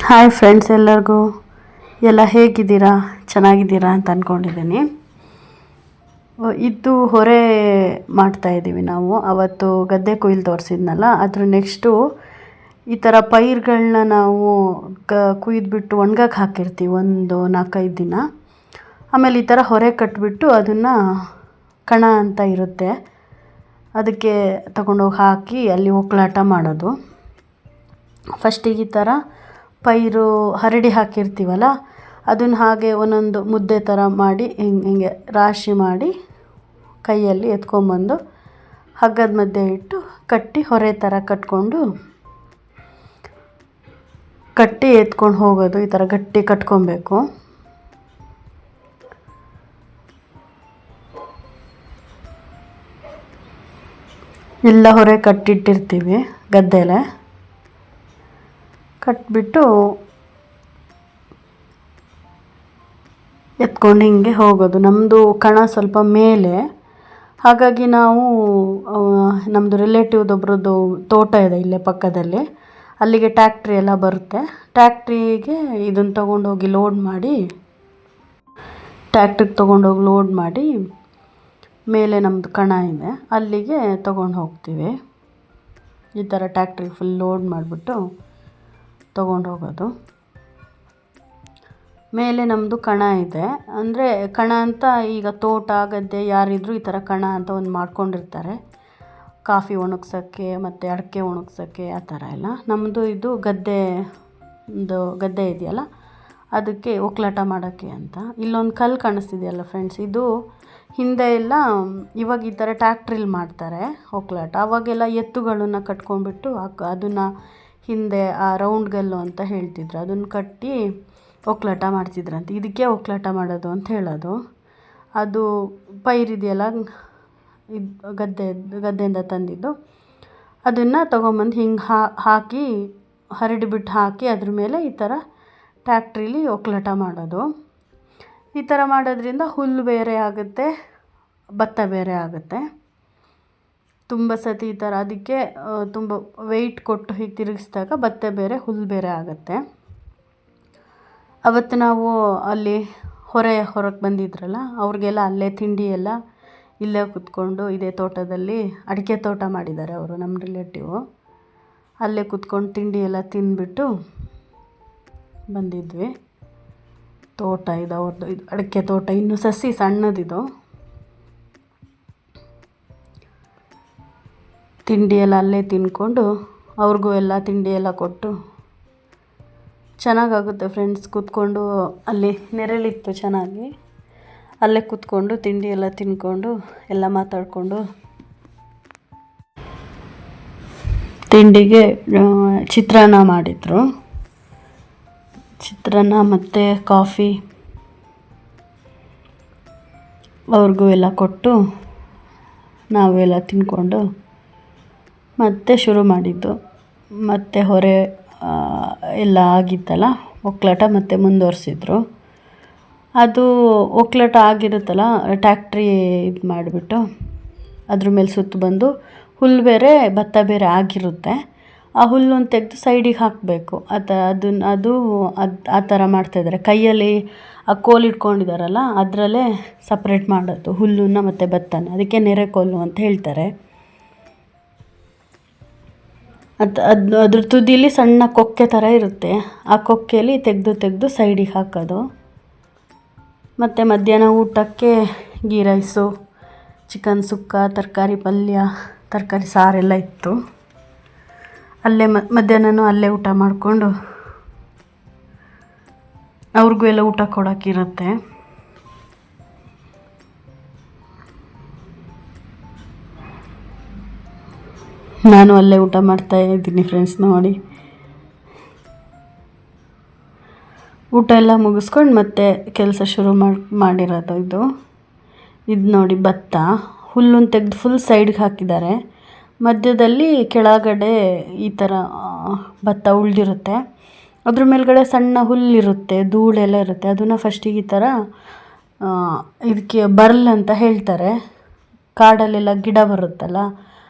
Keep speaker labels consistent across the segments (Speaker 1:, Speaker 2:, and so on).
Speaker 1: Hi friends, ಎಲ್ಲರಿಗೂ ಎಲ್ಲ ಹೇಗಿದ್ದೀರಾ? ಚೆನ್ನಾಗಿದ್ದೀರಾ ಅಂತ ಅಂದ್ಕೊಂಡಿದ್ದೀನಿ. ಇದು ಹೊರೆ ಮಾಡ್ತಾಯಿದ್ದೀವಿ ನಾವು. ಅವತ್ತು ಗದ್ದೆ ಕೊಯ್ಲು ತೋರಿಸಿದ್ನಲ್ಲ, ಅದ್ರ ನೆಕ್ಸ್ಟು ಈ ಥರ ಪೈರುಗಳನ್ನ ನಾವು ಕುಯ್ದುಬಿಟ್ಟು ಒಣಗಕ್ಕೆ ಹಾಕಿರ್ತೀವಿ ಒಂದು 4-5 ದಿನ. ಆಮೇಲೆ ಈ ಥರ ಹೊರೆ ಕಟ್ಟಿಬಿಟ್ಟು ಅದನ್ನು ಕಣ ಅಂತ ಇರುತ್ತೆ, ಅದಕ್ಕೆ ತಗೊಂಡೋಗಿ ಹಾಕಿ ಅಲ್ಲಿ ಒಕ್ಕಲಾಟ ಮಾಡೋದು. ಫಸ್ಟಿಗೆ ಈ ಥರ ಪೈರು ಹರಡಿ ಹಾಕಿರ್ತೀವಲ್ಲ, ಅದನ್ನು ಹಾಗೆ ಒಂದೊಂದು ಮುದ್ದೆ ಥರ ಮಾಡಿ ಹಿಂಗೆ ರಾಶಿ ಮಾಡಿ ಕೈಯಲ್ಲಿ ಎತ್ಕೊಂಬಂದು ಹಗ್ಗದ ಮಧ್ಯೆ ಇಟ್ಟು ಕಟ್ಟಿ ಹೊರೆ ಥರ ಕಟ್ಟಿ ಎತ್ಕೊಂಡು ಹೋಗೋದು. ಈ ಥರ ಗಟ್ಟಿ ಕಟ್ಕೊಬೇಕು. ಎಲ್ಲ ಹೊರೆ ಕಟ್ಟಿಟ್ಟಿರ್ತೀವಿ ಗದ್ದೆಲೆ. ಕಟ್ಬಿಟ್ಟು ಎತ್ಕೊಂಡು ಹಿಂಗೆ ಹೋಗೋದು. ನಮ್ಮದು ಕಣ ಸ್ವಲ್ಪ ಮೇಲೆ, ಹಾಗಾಗಿ ನಾವು ನಮ್ಮದು ರಿಲೇಟಿವ್ದೊಬ್ರದ್ದು ತೋಟ ಇದೆ ಇಲ್ಲೇ ಪಕ್ಕದಲ್ಲಿ. ಅಲ್ಲಿಗೆ ಟ್ಯಾಕ್ಟ್ರಿ ಎಲ್ಲ ಬರುತ್ತೆ. ಟ್ಯಾಕ್ಟ್ರಿಗೆ ಇದನ್ನು ತೊಗೊಂಡೋಗಿ ಲೋಡ್ ಮಾಡಿ ಮೇಲೆ ನಮ್ಮದು ಕಣ ಇದೆ, ಅಲ್ಲಿಗೆ ತೊಗೊಂಡು ಹೋಗ್ತೀವಿ. ಈ ಥರ ಟ್ಯಾಕ್ಟ್ರಿ ಫುಲ್ ಲೋಡ್ ಮಾಡಿಬಿಟ್ಟು ತೊಗೊಂಡು ಹೋಗೋದು. ಮೇಲೆ ನಮ್ಮದು ಕಣ ಇದೆ. ಅಂದರೆ ಕಣ ಅಂತ ಈಗ ತೋಟ ಗದ್ದೆ ಯಾರಿದ್ರೂ ಈ ಥರ ಕಣ ಅಂತ ಒಂದು ಮಾಡ್ಕೊಂಡಿರ್ತಾರೆ, ಕಾಫಿ ಒಣಗ್ಸೋಕ್ಕೆ ಮತ್ತು ಅಡಿಕೆ ಒಣಗ್ಸೋಕ್ಕೆ ಆ ಥರ ಎಲ್ಲ. ನಮ್ಮದು ಇದು ಗದ್ದೆ ಇದೆಯಲ್ಲ, ಅದಕ್ಕೆ ಒಕ್ಕಲಾಟ ಮಾಡೋಕ್ಕೆ ಅಂತ. ಇಲ್ಲೊಂದು ಕಲ್ಲು ಕಾಣಿಸ್ತಿದೆಯಲ್ಲ ಫ್ರೆಂಡ್ಸ್, ಇದು ಹಿಂದೆ ಎಲ್ಲ ಇವಾಗ ಈ ಥರ ಟ್ಯಾಕ್ಟ್ರಿಲಿ ಮಾಡ್ತಾರೆ ಒಕ್ಕಲಾಟ. ಅವಾಗೆಲ್ಲ ಎತ್ತುಗಳನ್ನ ಕಟ್ಕೊಂಡ್ಬಿಟ್ಟು ಅದನ್ನು ಹಿಂದೆ ಆ ರೌಂಡ್ ಗಲ್ಲು ಅಂತ ಹೇಳ್ತಿದ್ರು, ಅದನ್ನು ಕಟ್ಟಿ ಒಕ್ಕಲಾಟ ಮಾಡ್ತಿದ್ರಂತೆ. ಇದಕ್ಕೆ ಒಕ್ಕಲಾಟ ಮಾಡೋದು ಅಂತ ಹೇಳೋದು. ಅದು ಪೈರಿದೆಯಲ್ಲ, ಇದು ಗದ್ದೆಯಿಂದ ತಂದಿದ್ದು, ಅದನ್ನು ತೊಗೊಂಬಂದು ಹಿಂಗೆ ಹಾಕಿ ಹರಡಿಬಿಟ್ಟು ಹಾಕಿ ಅದ್ರ ಮೇಲೆ ಈ ಥರ ಟ್ಯಾಕ್ಟ್ರಿಲಿ ಒಕ್ಕಲಾಟ ಮಾಡೋದು. ಈ ಥರ ಮಾಡೋದ್ರಿಂದ ಹುಲ್ಲು ಬೇರೆ ಆಗುತ್ತೆ, ಭತ್ತ ಬೇರೆ ಆಗುತ್ತೆ. ತುಂಬ ಸತಿ ಈ ಥರ ಅದಕ್ಕೆ ತುಂಬ ವೆಯ್ಟ್ ಕೊಟ್ಟು ಹೀಗೆ ತಿರುಗಿಸಿದಾಗ ಭತ್ತ ಬೇರೆ ಹುಲ್ಲು ಬೇರೆ ಆಗುತ್ತೆ. ಅವತ್ತು ನಾವು ಅಲ್ಲಿ ಹೊರಗೆ ಬಂದಿದ್ರಲ್ಲ, ಅವ್ರಿಗೆಲ್ಲ ಅಲ್ಲೇ ತಿಂಡಿ ಎಲ್ಲ ಇಲ್ಲೇ ಕೂತ್ಕೊಂಡು, ಇದೇ ತೋಟದಲ್ಲಿ ಅಡಿಕೆ ತೋಟ ಮಾಡಿದ್ದಾರೆ ಅವರು, ನಮ್ಮ ರಿಲೇಟಿವು. ಅಲ್ಲೇ ಕೂತ್ಕೊಂಡು ತಿಂಡಿ ಎಲ್ಲ ತಿಂದುಬಿಟ್ಟು ಬಂದಿದ್ವಿ. ತೋಟ ಇದು ಅವ್ರದ್ದು, ಇದು ಅಡಿಕೆ ತೋಟ, ಇನ್ನೂ ಸಸಿ ಸಣ್ಣದಿದು. ತಿಂಡಿ ಎಲ್ಲ ಅಲ್ಲೇ ತಿಂದ್ಕೊಂಡು ಅವ್ರಿಗೂ ಎಲ್ಲ ತಿಂಡಿ ಎಲ್ಲ ಕೊಟ್ಟು ಚೆನ್ನಾಗಾಗುತ್ತೆ ಫ್ರೆಂಡ್ಸ್. ಕೂತ್ಕೊಂಡು ಅಲ್ಲಿ ನೆರಳಿತ್ತು ಚೆನ್ನಾಗಿ, ಅಲ್ಲೇ ಕೂತ್ಕೊಂಡು ತಿಂಡಿ ಎಲ್ಲ ತಿಂದ್ಕೊಂಡು ಎಲ್ಲ ಮಾತಾಡಿಕೊಂಡು, ತಿಂಡಿಗೆ ಚಿತ್ರಾನ್ನ ಮಾಡಿದರು. ಚಿತ್ರಾನ್ನ ಮತ್ತು ಕಾಫಿ ಅವ್ರಿಗೂ ಎಲ್ಲ ಕೊಟ್ಟು ನಾವೆಲ್ಲ ತಿಂದ್ಕೊಂಡು ಮತ್ತೆ ಶುರು ಮಾಡಿದ್ದು. ಮತ್ತೆ ಹೊರೆ ಎಲ್ಲ ಆಗಿತ್ತಲ್ಲ, ಒಕ್ಕಲಾಟ ಮತ್ತೆ ಮುಂದುವರಿಸಿದ್ರು. ಅದು ಒಕ್ಕಲಾಟ ಆಗಿರುತ್ತಲ್ಲ, ಟ್ಯಾಕ್ಟ್ರಿ ಇದು ಮಾಡಿಬಿಟ್ಟು ಅದ್ರ ಮೇಲೆ ಸುತ್ತು ಬಂದು ಹುಲ್ಲು ಬೇರೆ ಭತ್ತ ಬೇರೆ ಆಗಿರುತ್ತೆ, ಆ ಹುಲ್ಲನ್ನು ತೆಗೆದು ಸೈಡಿಗೆ ಹಾಕಬೇಕು. ಅದು ಆ ಥರ ಮಾಡ್ತಾಯಿದ್ದಾರೆ. ಕೈಯಲ್ಲಿ ಆ ಕೋಲು ಇಟ್ಕೊಂಡಿದ್ದಾರಲ್ಲ, ಅದರಲ್ಲೇ ಸಪ್ರೇಟ್ ಮಾಡೋದು ಹುಲ್ಲನ್ನು ಮತ್ತು ಭತ್ತನ. ಅದಕ್ಕೆ ನೆರೆಕೋಲು ಅಂತ ಹೇಳ್ತಾರೆ. ಅದ್ರ ತುದಿಲಿ ಸಣ್ಣ ಕೊಕ್ಕೆ ಥರ ಇರುತ್ತೆ, ಆ ಕೊಕ್ಕೆಯಲ್ಲಿ ತೆಗೆದು ಸೈಡಿಗೆ ಹಾಕೋದು. ಮತ್ತು ಮಧ್ಯಾಹ್ನ ಊಟಕ್ಕೆ ಗೀ ರೈಸು, ಚಿಕನ್ ಸುಕ್ಕ, ತರಕಾರಿ ಪಲ್ಯ, ತರಕಾರಿ ಸಾರೆಲ್ಲ ಇತ್ತು. ಅಲ್ಲೇ ಮಧ್ಯಾಹ್ನನೂ ಅಲ್ಲೇ ಊಟ ಮಾಡಿಕೊಂಡು ಅವ್ರಿಗೂ ಎಲ್ಲ ಊಟ ಕೊಡೋಕ್ಕಿರುತ್ತೆ. ನಾನು ಅಲ್ಲೇ ಊಟ ಮಾಡ್ತಾಯಿದ್ದೀನಿ ಫ್ರೆಂಡ್ಸ್. ನೋಡಿ, ಊಟ ಎಲ್ಲ ಮುಗಿಸ್ಕೊಂಡು ಮತ್ತೆ ಕೆಲಸ ಶುರು ಮಾಡಿರೋದು ಇದು ನೋಡಿ. ಭತ್ತ ಹುಲ್ಲನ್ನು ತೆಗೆದು ಫುಲ್ ಸೈಡ್ಗೆ ಹಾಕಿದ್ದಾರೆ. ಮಧ್ಯದಲ್ಲಿ ಕೆಳಗಡೆ ಈ ಥರ ಭತ್ತ ಉಳಿದಿರುತ್ತೆ, ಅದ್ರ ಮೇಲ್ಗಡೆ ಸಣ್ಣ ಹುಲ್ಲಿರುತ್ತೆ, ಧೂಳೆಲ್ಲ ಇರುತ್ತೆ. ಅದನ್ನು ಫಸ್ಟಿಗೆ ಈ ಥರ ಇದಕ್ಕೆ ಬರ್ಲ್ ಅಂತ ಹೇಳ್ತಾರೆ. ಕಾಡಲ್ಲೆಲ್ಲ ಗಿಡ ಬರುತ್ತಲ್ಲ,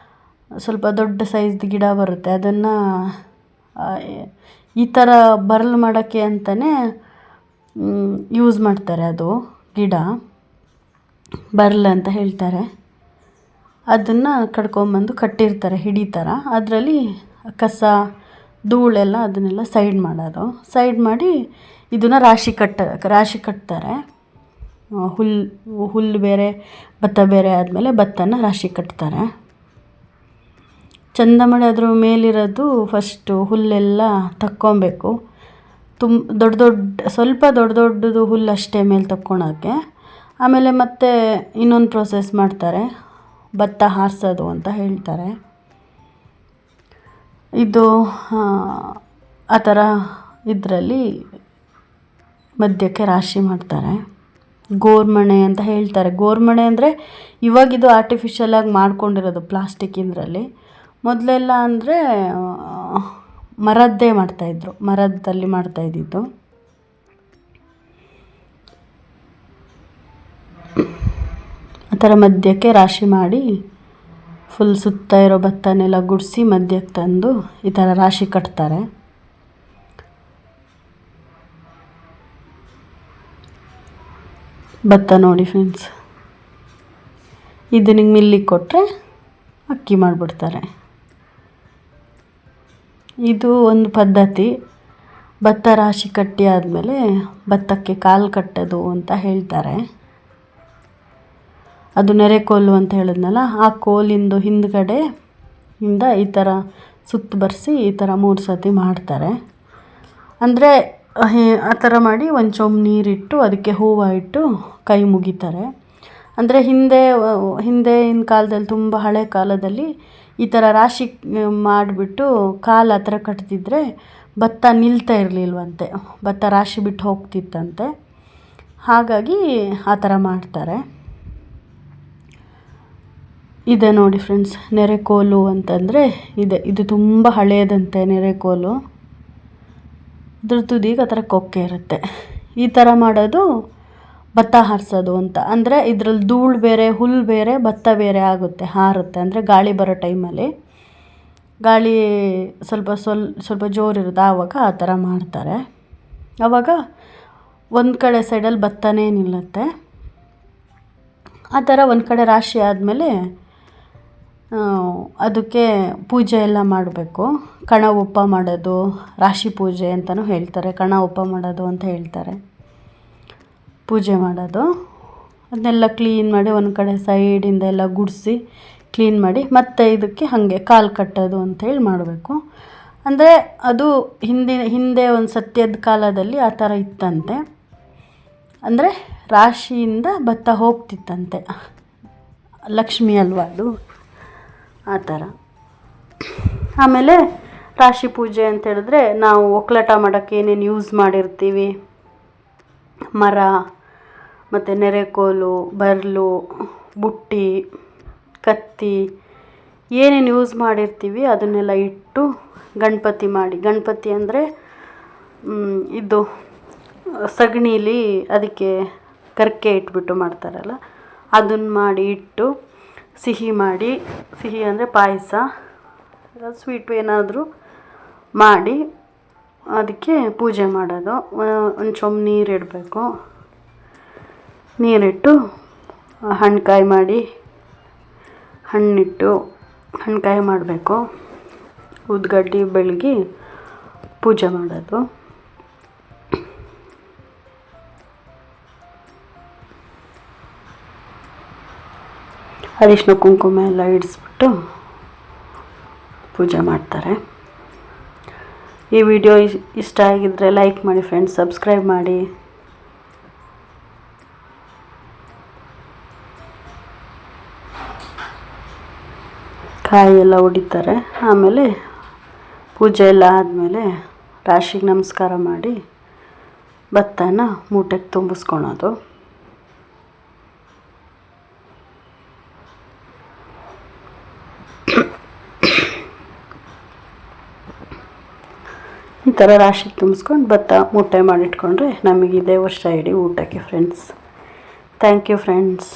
Speaker 1: ಸ್ವಲ್ಪ ದೊಡ್ಡ ಸೈಜ್ದು ಗಿಡ ಬರುತ್ತೆ, ಅದನ್ನು ಈ ಥರ ಬರಲು ಮಾಡೋಕ್ಕೆ ಅಂತಲೇ ಯೂಸ್ ಮಾಡ್ತಾರೆ. ಅದು ಗಿಡ ಬರಲು ಅಂತ ಹೇಳ್ತಾರೆ. ಅದನ್ನು ಕಡ್ಕೊಂಬಂದು ಕಟ್ಟಿರ್ತಾರೆ ಹಿಡಿ ಥರ. ಅದರಲ್ಲಿ ಕಸ ಧೂಳೆಲ್ಲ ಅದನ್ನೆಲ್ಲ ಸೈಡ್ ಮಾಡೋದು. ಸೈಡ್ ಮಾಡಿ ಇದನ್ನು ರಾಶಿ ಕಟ್ತಾರೆ. ಹುಲ್ಲು ಬೇರೆ ಭತ್ತ ಬೇರೆ ಆದಮೇಲೆ ಭತ್ತನ ರಾಶಿ ಕಟ್ತಾರೆ. ಚಂದ ಮಾಡಿ ಅದ್ರ ಮೇಲಿರೋದು ಫಸ್ಟು ಹುಲ್ಲೆಲ್ಲ ತಕ್ಕೊಬೇಕು. ಸ್ವಲ್ಪ ದೊಡ್ಡದು ಹುಲ್ಲು ಅಷ್ಟೇ ಮೇಲೆ ತಕ್ಕೊಳಕ್ಕೆ. ಆಮೇಲೆ ಮತ್ತೆ ಇನ್ನೊಂದು ಪ್ರೋಸೆಸ್ ಮಾಡ್ತಾರೆ, ಭತ್ತ ಹಾರಿಸೋದು ಅಂತ ಹೇಳ್ತಾರೆ. ಇದು ಆ ಥರ ಇದರಲ್ಲಿ ಮಧ್ಯಕ್ಕೆ ರಾಶಿ ಮಾಡ್ತಾರೆ. ಗೋರ್ಮಣೆ ಅಂತ ಹೇಳ್ತಾರೆ. ಗೋರ್ಮಣೆ ಅಂದರೆ ಇವಾಗಿದು ಆರ್ಟಿಫಿಷಿಯಲಾಗಿ ಮಾಡ್ಕೊಂಡಿರೋದು ಪ್ಲಾಸ್ಟಿಕ್ಕಿಂದ್ರಲ್ಲಿ. ಮೊದಲೆಲ್ಲ ಅಂದರೆ ಮರದ್ದೇ ಮಾಡ್ತಾಯಿದ್ರು, ಮರದಲ್ಲಿ ಮಾಡ್ತಾಯಿದ್ದಿದ್ದು. ಆ ಥರ ಮಧ್ಯಕ್ಕೆ ರಾಶಿ ಮಾಡಿ ಫುಲ್ ಸುತ್ತ ಇರೋ ಭತ್ತನೆಲ್ಲ ಗುಡಿಸಿ ಮಧ್ಯಕ್ಕೆ ತಂದು ಈ ಥರ ರಾಶಿ ಕಟ್ತಾರೆ. ಭತ್ತ ನೋಡಿ ಫ್ರೆಂಡ್ಸ್, ಇದು ನಿಂಗೆ ಮಿಲ್ಲಿಗೆ ಕೊಟ್ಟರೆ ಅಕ್ಕಿ ಮಾಡಿಬಿಡ್ತಾರೆ. ಇದು ಒಂದು ಪದ್ಧತಿ. ಭತ್ತ ರಾಶಿ ಕಟ್ಟಿ ಆದಮೇಲೆ ಭತ್ತಕ್ಕೆ ಕಾಲು ಕಟ್ಟೋದು ಅಂತ ಹೇಳ್ತಾರೆ. ಅದು ನೆರೆಕೋಲು ಅಂತ ಹೇಳಿದ್ನಲ್ಲ, ಆ ಕೋಲಿಂದು ಹಿಂದ್ಗಡೆಯಿಂದ ಈ ಥರ ಸುತ್ತು ಬರೆಸಿ ಈ ಥರ 3 ಸತಿ ಮಾಡ್ತಾರೆ. ಅಂದರೆ ಆ ಥರ ಮಾಡಿ ಒಂದು ಚೊಂಬು ನೀರಿಟ್ಟು ಅದಕ್ಕೆ ಹೂವು ಇಟ್ಟು ಕೈ ಮುಗಿತಾರೆ. ಅಂದರೆ ಹಿಂದಿನ ಕಾಲದಲ್ಲಿ, ತುಂಬ ಹಳೆ ಕಾಲದಲ್ಲಿ ಈ ಥರ ರಾಶಿ ಮಾಡಿಬಿಟ್ಟು ಕಾಲು ಆ ಥರ ಕಟ್ತಿದ್ರೆ ಭತ್ತ ನಿಲ್ತಾ ಇರಲಿಲ್ವಂತೆ, ಭತ್ತ ರಾಶಿ ಬಿಟ್ಟು ಹೋಗ್ತಿತ್ತಂತೆ. ಹಾಗಾಗಿ ಆ ಥರ ಮಾಡ್ತಾರೆ. ಇದೆ ನೋಡಿ ಫ್ರೆಂಡ್ಸ್, ನೆರೆಕೋಲು ಅಂತಂದರೆ ಇದು ತುಂಬ ಹಳೆಯದಂತೆ ನೆರೆಕೋಲು. ಇದ್ರ ತುದಿಗೆ ಆ ಥರ ಕೊಕ್ಕೆ ಇರುತ್ತೆ. ಈ ಥರ ಮಾಡೋದು ಭತ್ತ ಹಾರಿಸೋದು ಅಂತ. ಅಂದರೆ ಇದರಲ್ಲಿ ಧೂಳು ಬೇರೆ, ಹುಲ್ಲು ಬೇರೆ, ಭತ್ತ ಬೇರೆ ಆಗುತ್ತೆ, ಹಾರುತ್ತೆ. ಅಂದರೆ ಗಾಳಿ ಬರೋ ಟೈಮಲ್ಲಿ, ಗಾಳಿ ಸ್ವಲ್ಪ ಜೋರಿರುತ್ತೆ, ಆವಾಗ ಆ ಥರ ಮಾಡ್ತಾರೆ. ಆವಾಗ ಒಂದು ಕಡೆ ಸೈಡಲ್ಲಿ ಭತ್ತನೇ ನಿಲ್ಲುತ್ತೆ. ಆ ಥರ ಒಂದು ಕಡೆ ರಾಶಿ ಆದಮೇಲೆ ಅದಕ್ಕೆ ಪೂಜೆ ಎಲ್ಲ ಮಾಡಬೇಕು. ಕಣ ಒಪ್ಪ ಮಾಡೋದು, ರಾಶಿ ಪೂಜೆ ಅಂತಲೂ ಹೇಳ್ತಾರೆ. ಕಣ ಒಪ್ಪ ಮಾಡೋದು ಅಂತ ಹೇಳ್ತಾರೆ. ಪೂಜೆ ಮಾಡೋದು, ಅದನ್ನೆಲ್ಲ ಕ್ಲೀನ್ ಮಾಡಿ ಒಂದು ಕಡೆ ಸೈಡಿಂದ ಎಲ್ಲ ಗುಡಿಸಿ ಕ್ಲೀನ್ ಮಾಡಿ ಮತ್ತೆ ಇದಕ್ಕೆ ಹಾಗೆ ಕಾಲು ಕಟ್ಟೋದು ಅಂಥೇಳಿ ಮಾಡಬೇಕು. ಅಂದರೆ ಅದು ಹಿಂದೆ ಒಂದು ಸತ್ಯದ ಕಾಲದಲ್ಲಿ ಆ ಥರ ಇತ್ತಂತೆ. ಅಂದರೆ ರಾಶಿಯಿಂದ ಭತ್ತ ಹೋಗ್ತಿತ್ತಂತೆ, ಲಕ್ಷ್ಮಿ ಅಲ್ವಾ ಅದು, ಆ ಥರ. ಆಮೇಲೆ ರಾಶಿ ಪೂಜೆ ಅಂತ ಹೇಳಿದ್ರೆ ನಾವು ಒಕ್ಕಲಾಟ ಮಾಡೋಕ್ಕೆ ಏನೇನು ಯೂಸ್ ಮಾಡಿರ್ತೀವಿ, ಮರ ಮತ್ತು ನೆರೆಕೋಲು, ಬರಲು, ಬುಟ್ಟಿ, ಕತ್ತಿ, ಏನೇನು ಯೂಸ್ ಮಾಡಿರ್ತೀವಿ ಅದನ್ನೆಲ್ಲ ಇಟ್ಟು ಗಣಪತಿ ಮಾಡಿ. ಗಣಪತಿ ಅಂದರೆ ಇದು ಸಗಣಿಲಿ ಅದಕ್ಕೆ ಕರ್ಕೆ ಇಟ್ಬಿಟ್ಟು ಮಾಡ್ತಾರಲ್ಲ, ಅದನ್ನು ಮಾಡಿ ಇಟ್ಟು ಸಿಹಿ ಅಂದರೆ ಪಾಯಸ, ಸ್ವೀಟು ಏನಾದರೂ ಮಾಡಿ ಅದಕ್ಕೆ ಪೂಜೆ ಮಾಡೋದು. ಒಂದು ಚೊಂಬು ನೀರಿಡಬೇಕು. ನೀರಿಟ್ಟು ಹಣ್ಣುಕಾಯಿ ಮಾಡಿ, ಹಣ್ಣುಕಾಯಿ ಮಾಡಬೇಕು. ಉದ್ಗಡ್ಡಿ ಬೆಳಗಿ ಪೂಜೆ ಮಾಡೋದು. ಅರಿಶಿನ ಕುಂಕುಮ ಎಲ್ಲ ಇಡಿಸ್ಬಿಟ್ಟು ಪೂಜೆ ಮಾಡ್ತಾರೆ. ಈ ವಿಡಿಯೋ ಇಷ್ಟ ಆಗಿದ್ದರೆ ಲೈಕ್ ಮಾಡಿ ಫ್ರೆಂಡ್ಸ್, ಸಬ್ಸ್ಕ್ರೈಬ್ ಮಾಡಿ. ಕಾಯಿ ಎಲ್ಲ ಹೊಡಿತಾರೆ. ಆಮೇಲೆ ಪೂಜೆ ಎಲ್ಲ ಆದಮೇಲೆ ರಾಶಿಗೆ ನಮಸ್ಕಾರ ಮಾಡಿ ಭತ್ತನ ಮೂಟೆಗೆ ತುಂಬಿಸ್ಕೊಳೋದು. ಈ ಥರ ರಾಶಿಗೆ ತುಂಬಿಸ್ಕೊಂಡು ಭತ್ತ ಮೂಟೆ ಮಾಡಿಟ್ಕೊಂಡ್ರೆ ನಮಗಿದೆ ವರ್ಷ ಇಡೀ ಊಟಕ್ಕೆ ಫ್ರೆಂಡ್ಸ್. Thank you friends.